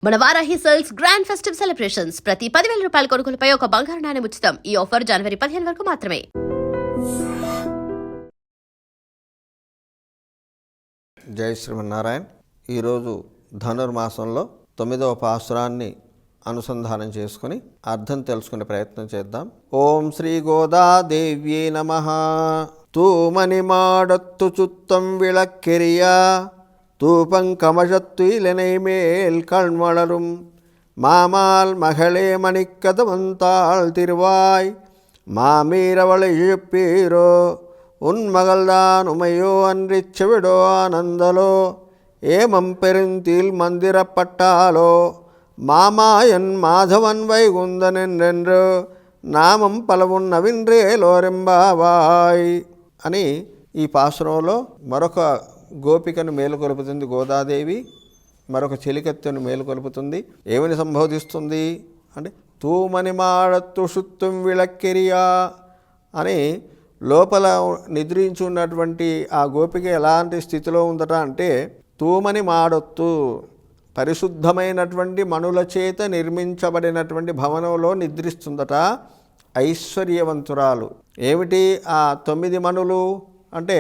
మన Varahi sales grand festive celebrations ప్రతి 10,000 రూపాయల కొనుగోలుపై ఒక బంగారు నాణెం ఉచితం. ఈ ఆఫర్ జనవరి 15 వరకు మాత్రమే. జై శ్రీమన్నారాయణ. ఈరోజు ధనుర్మాసంలో 9వ పాసురాన్ని అనుసంధానం చేసుకుని అర్థం తెలుసుకునే ప్రయత్నం చేద్దాం. ఓం శ్రీ గోదాదేవ్యే నమః. తూమని మాడత్తు చుత్తం విళక్కెరియా தூபங் கமழத்து இலனை மேல் கண்மலரும் மாமால் மகளே மணிக்கதவந்தாள் திருவாய் மாமீரவளை இழுப்பீரோ உன் மகள்தான் உமையோ அன்றிச் செவிடோ ஆனந்தலோ ஏமம் பெருந்தீல் மந்திரப்பட்டாலோ மாமாயன் மாதவன் வைகுந்தன் என்றென்று నామం పలవున్నవిండ్రేలోరెంబావాయ్ అని ఈ పాసురంలో మరొక గోపికను మేలుకొలుపుతుంది గోదాదేవి, మరొక చెలికత్తెను మేలుకొలుపుతుంది. ఏమని సంబోధిస్తుంది అంటే తూమని మాడత్తు షుత్తుం విళక్కెరియా అని లోపల నిద్రించి ఉన్నటువంటి ఆ గోపిక ఎలాంటి స్థితిలో ఉందట అంటే తూమని మాడొత్తు పరిశుద్ధమైనటువంటి మణుల చేత నిర్మించబడినటువంటి భవనంలో నిద్రిస్తుందట. ఐశ్వర్యవంతురాలు. ఏమిటి ఆ 9 మణులు అంటే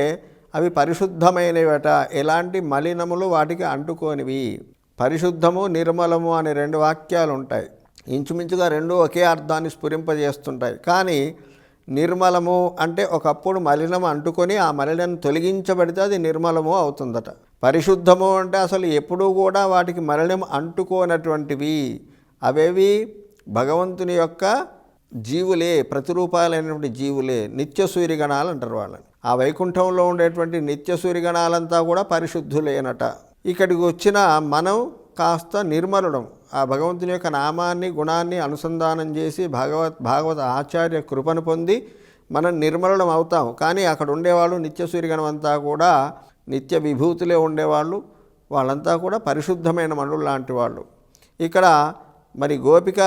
అవి పరిశుద్ధమైనవట. ఎలాంటి మలినములు వాటికి అంటుకోనివి. పరిశుద్ధము నిర్మలము అనే 2 వాక్యాలు ఉంటాయి. ఇంచుమించుగా 2 ఒకే అర్థాన్ని స్ఫురింపజేస్తుంటాయి. కానీ నిర్మలము అంటే ఒకప్పుడు మలినం అంటుకొని ఆ మలినం తొలగించబడితే అది నిర్మలము అవుతుందట. పరిశుద్ధము అంటే అసలు ఎప్పుడూ కూడా వాటికి మలినం అంటుకోనటువంటివి. అవేవి భగవంతుని యొక్క జీవులే, ప్రతిరూపాలైనటువంటి జీవులే, నిత్య సూర్యగణాలు అంటారు వాళ్ళని. ఆ వైకుంఠంలో ఉండేటువంటి నిత్య సూర్యగణాలంతా కూడా పరిశుద్ధులేనట. ఇక్కడికి వచ్చిన మనం కాస్త నిర్మలుడం. ఆ భగవంతుని యొక్క నామాన్ని గుణాన్ని అనుసంధానం చేసి భాగవత ఆచార్య కృపను పొంది మనం నిర్మలుడం అవుతాం. కానీ అక్కడ ఉండేవాళ్ళు నిత్య సూర్యగణం అంతా కూడా నిత్య విభూతులే ఉండేవాళ్ళు. వాళ్ళంతా కూడా పరిశుద్ధమైన మనులు లాంటి వాళ్ళు. ఇక్కడ మరి గోపిక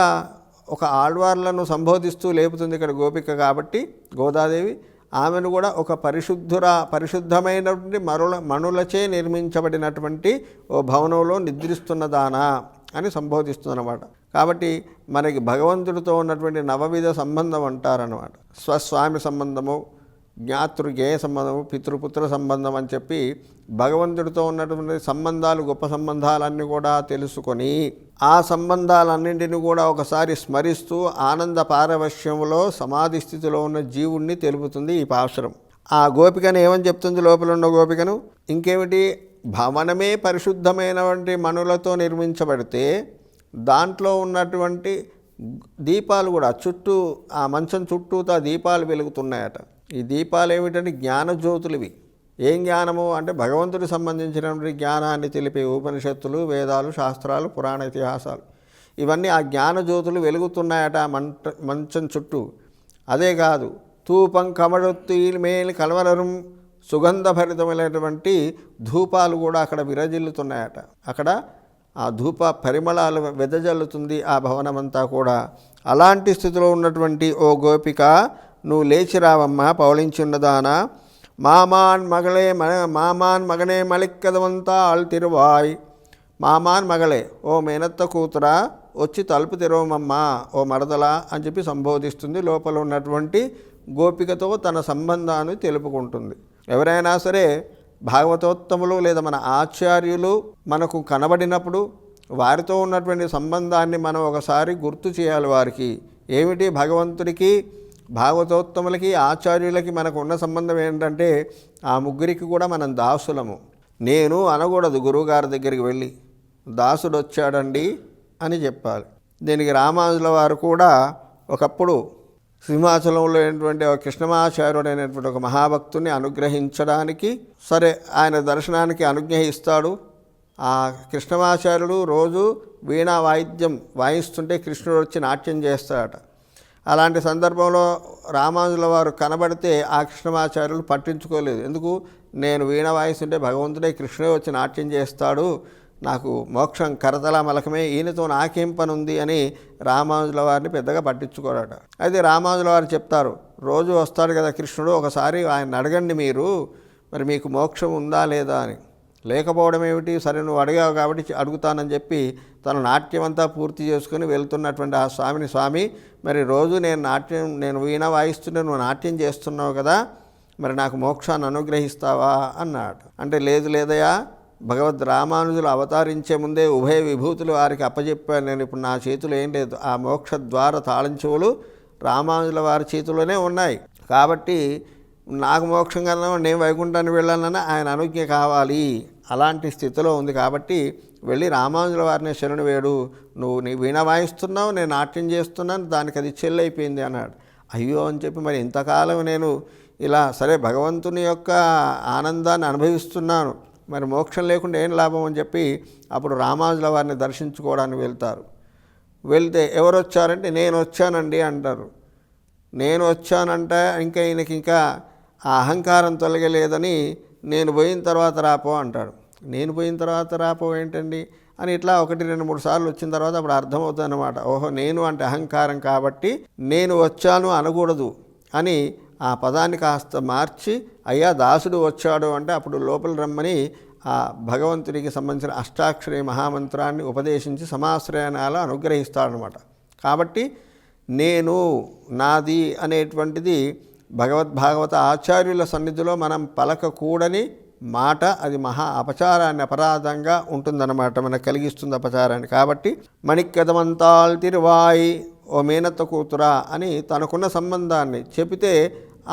ఒక ఆళ్వార్లను సంబోధిస్తూ లేపుతుంది ఇక్కడ గోపిక కాబట్టి గోదాదేవి. ఆమెను కూడా ఒక పరిశుద్ధమైనటువంటి మణులచే నిర్మించబడినటువంటి ఓ భవనంలో నిద్రిస్తున్నదానా అని సంబోధిస్తుందన్నమాట. కాబట్టి మనకి భగవంతుడితో ఉన్నటువంటి నవవిధ సంబంధం అంటారన్నమాట. స్వస్వామి సంబంధము, జ్ఞాతృగేయ సంబంధము, పితృపుత్ర సంబంధం అని చెప్పి భగవంతుడితో ఉన్నటువంటి సంబంధాలు, గొప్ప సంబంధాలన్నీ కూడా తెలుసుకొని ఆ సంబంధాలన్నింటినీ కూడా ఒకసారి స్మరిస్తూ ఆనంద పారవశ్యంలో సమాధి స్థితిలో ఉన్న జీవుణ్ణి తెలుపుతుంది ఈ పాసురం. ఆ గోపికను ఏమని చెప్తుంది లోపల ఉన్న గోపికను? ఇంకేమిటి, భవనమే పరిశుద్ధమైనటువంటి మణులతో నిర్మించబడితే దాంట్లో ఉన్నటువంటి దీపాలు కూడా చుట్టూ ఆ మంచం చుట్టూతా దీపాలు వెలుగుతున్నాయట. ఈ దీపాలు ఏమిటంటే జ్ఞానజ్యోతులు. ఏం జ్ఞానము అంటే భగవంతుడికి సంబంధించినటువంటి జ్ఞానాన్ని తెలిపే ఉపనిషత్తులు, వేదాలు, శాస్త్రాలు, పురాణ ఇతిహాసాలు ఇవన్నీ ఆ జ్ఞానజ్యోతులు వెలుగుతున్నాయట మంచం చుట్టూ. అదే కాదు, తూపం కమడొత్తు మేలు కలవలరం సుగంధభరితమైనటువంటి ధూపాలు కూడా అక్కడ విరజిల్లుతున్నాయట. అక్కడ ఆ ధూప పరిమళాలు వెదజల్లుతుంది ఆ భవనమంతా కూడా. అలాంటి స్థితిలో ఉన్నటువంటి ఓ గోపిక, నువ్వు లేచిరావమ్మా పౌళించున్నదానా. మామాన్ మగనే మలిక్కదవంతా ఆళ్ తిరువాయ్. మామాన్ మగలే, ఓ మేనత్త కూతురా వచ్చి తలుపు తెరవమమ్మా ఓ మరదలా అని చెప్పి సంబోధిస్తుంది. లోపల ఉన్నటువంటి గోపికతో తన సంబంధాన్ని తెలుపుకుంటుంది. ఎవరైనా సరే భాగవతోత్తములు లేదా మన ఆచార్యులు మనకు కనబడినప్పుడు వారితో ఉన్నటువంటి సంబంధాన్ని మనం ఒకసారి గుర్తు చేయాలి వారికి. ఏమిటి, భగవంతుడికి, భాగవతోత్తములకి, ఆచార్యులకి మనకు ఉన్న సంబంధం ఏంటంటే ఆ ముగ్గురికి కూడా మనం దాసులము. నేను అనకూడదు గురువుగారి దగ్గరికి వెళ్ళి దాసుడు వచ్చాడండి అని చెప్పాలి. దీనికి రామానుజుల వారు కూడా ఒకప్పుడు సింహాచలంలో అయినటువంటి ఒక కృష్ణమాచార్యుడు అయినటువంటి ఒక మహాభక్తుని అనుగ్రహించడానికి సరే ఆయన దర్శనానికి అనుజ్ఞ ఇస్తాడు. ఆ కృష్ణమాచార్యుడు రోజు వీణా వాయిద్యం వాయిస్తుంటే కృష్ణుడు వచ్చి నాట్యం చేస్తాడట. అలాంటి సందర్భంలో రామానుజుల వారు కనబడితే ఆ కృష్ణమాచార్యులు పట్టించుకోలేదు. ఎందుకు, నేను వీణ వాయిస్తుంటే భగవంతుడే కృష్ణుడే వచ్చి నాట్యం చేస్తాడు, నాకు మోక్షం కరతల మలకమే, ఈయనతో నాకేం పని ఉంది అని రామానుజుల వారిని పెద్దగా పట్టించుకోరట. అయితే రామానుజుల వారు చెప్తారు, రోజు వస్తాడు కదా కృష్ణుడు, ఒకసారి ఆయన అడగండి మీరు, మరి మీకు మోక్షం ఉందా లేదా అని. లేకపోవడం ఏమిటి, సరే నువ్వు అడిగావు కాబట్టి అడుగుతానని చెప్పి తన నాట్యం అంతా పూర్తి చేసుకుని వెళ్తున్నటువంటి ఆ స్వామిని, స్వామి మరి రోజు నేను వీణ వాయిస్తుంటే నువ్వు నాట్యం చేస్తున్నావు కదా, మరి నాకు మోక్షాన్ని అనుగ్రహిస్తావా అన్నాడు. అంటే లేదు లేదయా, భగవద్ రామానుజులు అవతరించే ముందే ఉభయ విభూతులు వారికి అప్పచెప్పాను నేను, ఇప్పుడు నా చేతిలో ఏం లేదు, ఆ మోక్ష ద్వార తాళం చెవులు రామానుజుల వారి చేతిలోనే ఉన్నాయి, కాబట్టి నాకు మోక్షం కన్నా నేను వైకుంఠానికి వెళ్ళాలన్నా ఆయన అనుజ్ఞ కావాలి, అలాంటి స్థితిలో ఉంది, కాబట్టి వెళ్ళి రామానుజుల వారిని శరణు వేడు, నువ్వు నీ వీణ వాయిస్తున్నావు, నేను నాట్యం చేస్తున్నాను, దానికి అది చెల్లైపోయింది అన్నాడు. అయ్యో అని చెప్పి మరి ఇంతకాలం నేను ఇలా సరే భగవంతుని యొక్క ఆనందాన్ని అనుభవిస్తున్నాను, మరి మోక్షం లేకుండా ఏం లాభం అని చెప్పి అప్పుడు రామానుజుల వారిని దర్శించుకోవడానికి వెళ్తారు. వెళ్తే ఎవరు వచ్చారంటే నేను వచ్చానండి అంటారు. నేను వచ్చానంటే ఇంకా ఈయనకి ఇంకా ఆ అహంకారం తొలగలేదని నేను పోయిన తర్వాత రాపో అంటాడు. నేను పోయిన తర్వాత రాపో ఏంటండి అని ఇట్లా 1, 2, 3 సార్లు వచ్చిన తర్వాత అప్పుడు అర్థమవుతుంది అన్నమాట. ఓహో, నేను అంటే అహంకారం కాబట్టి నేను వచ్చాను అనకూడదు అని ఆ పదాన్ని కాస్త మార్చి అయ్యా దాసుడు వచ్చాడు అంటే అప్పుడు లోపల రమ్మని ఆ భగవంతునికి సంబంధించిన అష్టాక్షరి మహామంత్రాన్ని ఉపదేశించి సమాశ్రయణాలు అనుగ్రహిస్తాడనమాట. కాబట్టి నేను నాది అనేటువంటిది భగవద్భాగవత ఆచార్యుల సన్నిధిలో మనం పలకకూడని మాట, అది మహా అపచారాన్ని అపరాధంగా ఉంటుందన్నమాట, మనకు కలిగిస్తుంది అపచారాన్ని. కాబట్టి మణిక్కదమంతాల్ తిరువాయి ఓ మేనత్త కూతురా అని తనకున్న సంబంధాన్ని చెబితే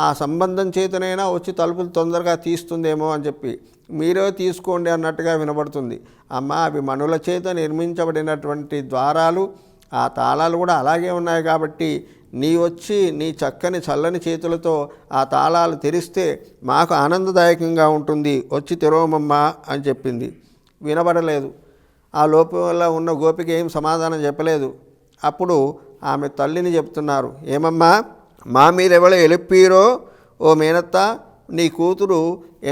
ఆ సంబంధం చేతనైనా వచ్చి తలుపులు తొందరగా తీస్తుందేమో అని చెప్పి మీరే తీసుకోండి అన్నట్టుగా వినబడుతుంది. అమ్మ అవి మణుల చేత నిర్మించబడినటువంటి ద్వారాలు, ఆ తాళాలు కూడా అలాగే ఉన్నాయి, కాబట్టి నీ వచ్చి నీ చక్కని చల్లని చేతులతో ఆ తాళాలు తెరిస్తే మాకు ఆనందదాయకంగా ఉంటుంది, వచ్చి తెరవమమ్మా అని చెప్పింది. వినబడలేదు. ఆ లోపల ఉన్న గోపిక ఏం సమాధానం చెప్పలేదు. అప్పుడు ఆమె తల్లిని చెప్తున్నారు, ఏమమ్మా మా మీరెవరో ఎలుప్పీరో ఓ మేనత్త, నీ కూతురు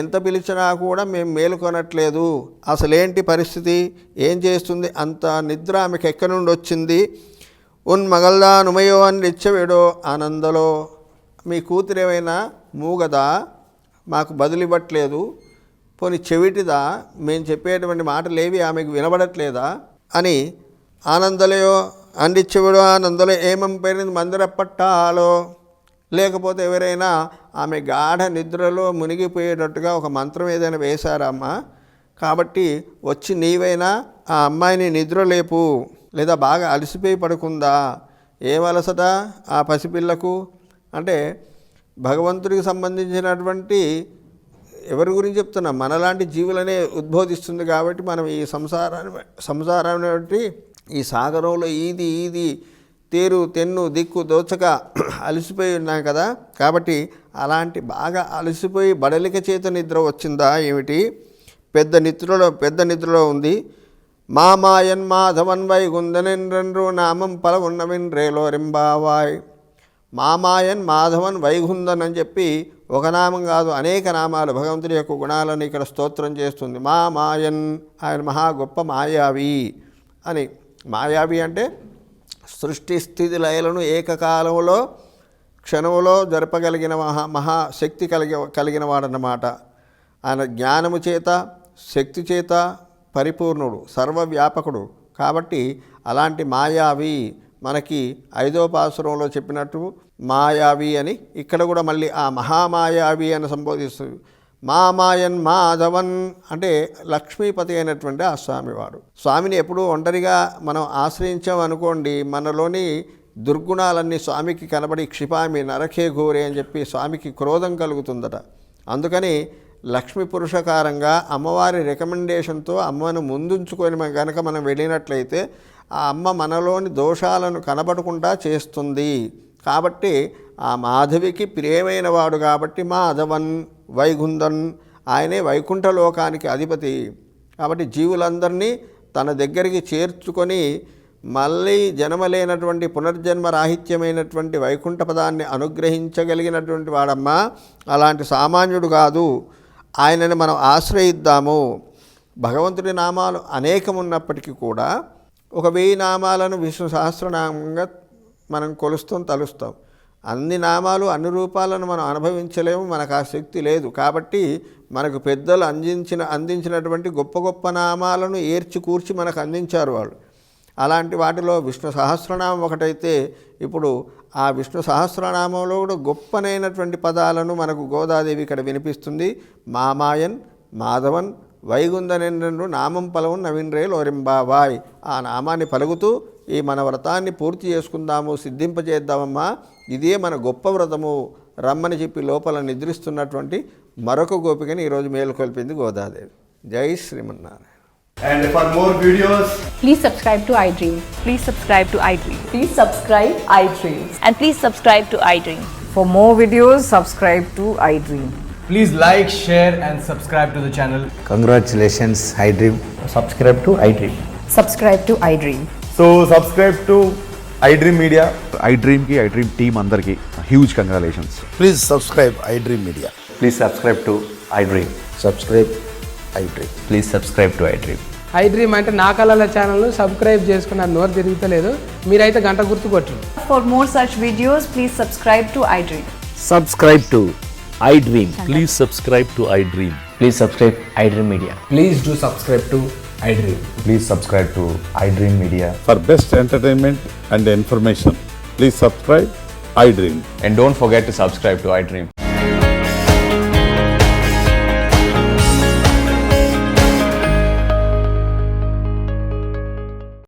ఎంత పిలిచినా కూడా మేము మేలుకొనట్లేదు, అసలేంటి పరిస్థితి, ఏం చేస్తుంది, అంత నిద్ర ఆమెకు ఎక్కడి నుండి వచ్చింది, మగల్దా నుమయో అని నిచ్చవేడో ఆనందలో, మీ కూతురు ఏమైనా మూగదా, మాకు బదులివ్వట్లేదు, పోనీ చెవిటిదా, మేము చెప్పేటువంటి మాటలేవి ఆమెకు వినబడట్లేదా అని ఆనందలయో అందించేవాడు ఆనందలో ఏమం పేరింది మందిరపట్టాలో, లేకపోతే ఎవరైనా ఆమె గాఢ నిద్రలో మునిగిపోయేటట్టుగా ఒక మంత్రం ఏదైనా వేశారమ్మా, కాబట్టి వచ్చి నీవైనా ఆ అమ్మాయిని నిద్రలేపు, లేదా బాగా అలసిపోయి పడుకుందా, ఏం అలసట ఆ పసిపిల్లకు అంటే భగవంతుడికి సంబంధించినటువంటి ఎవరి గురించి చెప్తున్నాం, మనలాంటి జీవులనే ఉద్బోధిస్తుంది. కాబట్టి మనం ఈ సంసారాన్ని ఈ సాగరంలో ఈది తేరు తెన్ను దిక్కు దోచక అలసిపోయి ఉన్నాం కదా, కాబట్టి అలాంటి బాగా అలసిపోయి బడలిక చేత నిద్ర వచ్చిందా ఏమిటి, పెద్ద నిద్రలో ఉంది. మామాయన్ మాధవన్ వైగుందనెన్రెండ్రు నామం పల ఉన్నవిన్ రేలో రింబావాయ్. మామాయన్ మాధవన్ వైగుందన్ అని చెప్పి ఒక నామం కాదు, అనేక నామాలు భగవంతుడి యొక్క గుణాలను ఇక్కడ స్తోత్రం చేస్తుంది. మామాయన్, ఆయన మహా గొప్ప మాయావి అని. మాయావి అంటే సృష్టి స్థితి లయలను ఏకకాలంలో క్షణంలో జరపగలిగిన మహాశక్తి కలిగిన వాడన్నమాట. ఆయన జ్ఞానము చేత శక్తి చేత పరిపూర్ణుడు, సర్వవ్యాపకుడు. కాబట్టి అలాంటి మాయావి మనకి 5వ పాసురంలో చెప్పినట్టు మాయావి అని ఇక్కడ కూడా మళ్ళీ ఆ మహామాయావి అని సంబోధిస్తుంది. మామాయన్ మాధవన్ అంటే లక్ష్మీపతి అయినటువంటి ఆ స్వామివాడు. స్వామిని ఎప్పుడూ ఒంటరిగా మనం ఆశ్రయించామనుకోండి, మనలోని దుర్గుణాలన్నీ స్వామికి కనబడి క్షిపామి నరకే ఘోరే అని చెప్పి స్వామికి క్రోధం కలుగుతుందట. అందుకని లక్ష్మీ పురుషకారంగా అమ్మవారి రికమెండేషన్తో అమ్మను ముందుంచుకొని కనుక మనం వెళ్ళినట్లయితే ఆ అమ్మ మనలోని దోషాలను కనబడకుండా చేస్తుంది. కాబట్టి ఆ మాధవికి ప్రియమైన వాడు కాబట్టి మాధవన్ వైగుందన్, ఆయనే వైకుంఠ లోకానికి అధిపతి. కాబట్టి జీవులందరినీ తన దగ్గరికి చేర్చుకొని మళ్ళీ జన్మలేనటువంటి పునర్జన్మ రాహిత్యమైనటువంటి వైకుంఠ పదాన్ని అనుగ్రహించగలిగినటువంటి వాడమ్మ, అలాంటి సామాన్యుడు కాదు. ఆయనని మనం ఆశ్రయిద్దాము. భగవంతుడి నామాలు అనేకం ఉన్నప్పటికీ కూడా 1000 నామాలను విష్ణు సహస్రనామంగా మనం కొలుస్తాం, తలుస్తాం. అన్ని నామాలు అన్ని రూపాలను మనం అనుభవించలేము, మనకు ఆ శక్తి లేదు. కాబట్టి మనకు పెద్దలు అందించినటువంటి గొప్ప గొప్ప నామాలను ఏర్చి కూర్చి మనకు అందించారు వాళ్ళు. అలాంటి వాటిలో విష్ణు సహస్రనామం ఒకటైతే ఇప్పుడు ఆ విష్ణు సహస్రనామంలో కూడా గొప్పనైనటువంటి పదాలను మనకు గోదాదేవి ఇక్కడ వినిపిస్తుంది. మామాయన్ మాధవన్ వైగుందనెండు నామం పలవన్ నవీన్రే లోరింబావాయ్. ఆ నామాన్ని పలుకుతూ ఈ మన వ్రతాన్ని పూర్తి చేసుకుందాము, సిద్ధింపజేద్దామమ్మా, ఇదే మన గొప్ప వ్రతము రమ్మని చెప్పి లోపల నిద్రిస్తున్నటువంటి మరొక గోపికని ఈరోజు మేలుకొల్పింది గోదాదేవి. జై Srimannarayana. And for more videos, Please subscribe to iDream. Please subscribe to iDream. Please subscribe iDream. And please subscribe to iDream. For more videos, subscribe to iDream. please like, share and subscribe to the channel. Congratulations, iDream. Subscribe to iDream. Subscribe to iDream. So subscribe to iDream Media. iDream ki iDream team andarki huge congratulations. Please subscribe iDream Media. Please subscribe to iDream. Subscribe iDream. Please subscribe to iDream. iDream అంటే నా కళల channel subscribe చేసుకున్న నోరు తిరుగుతలేదు, మీరైతే గంట గుర్తు కొట్టండి. For more such videos, please subscribe to iDream. Subscribe to iDream. Please subscribe to iDream. Please subscribe iDream Media. Please do subscribe to iDream. Please subscribe to iDream Media. For best entertainment and information, please subscribe iDream. And don't forget to subscribe to iDream.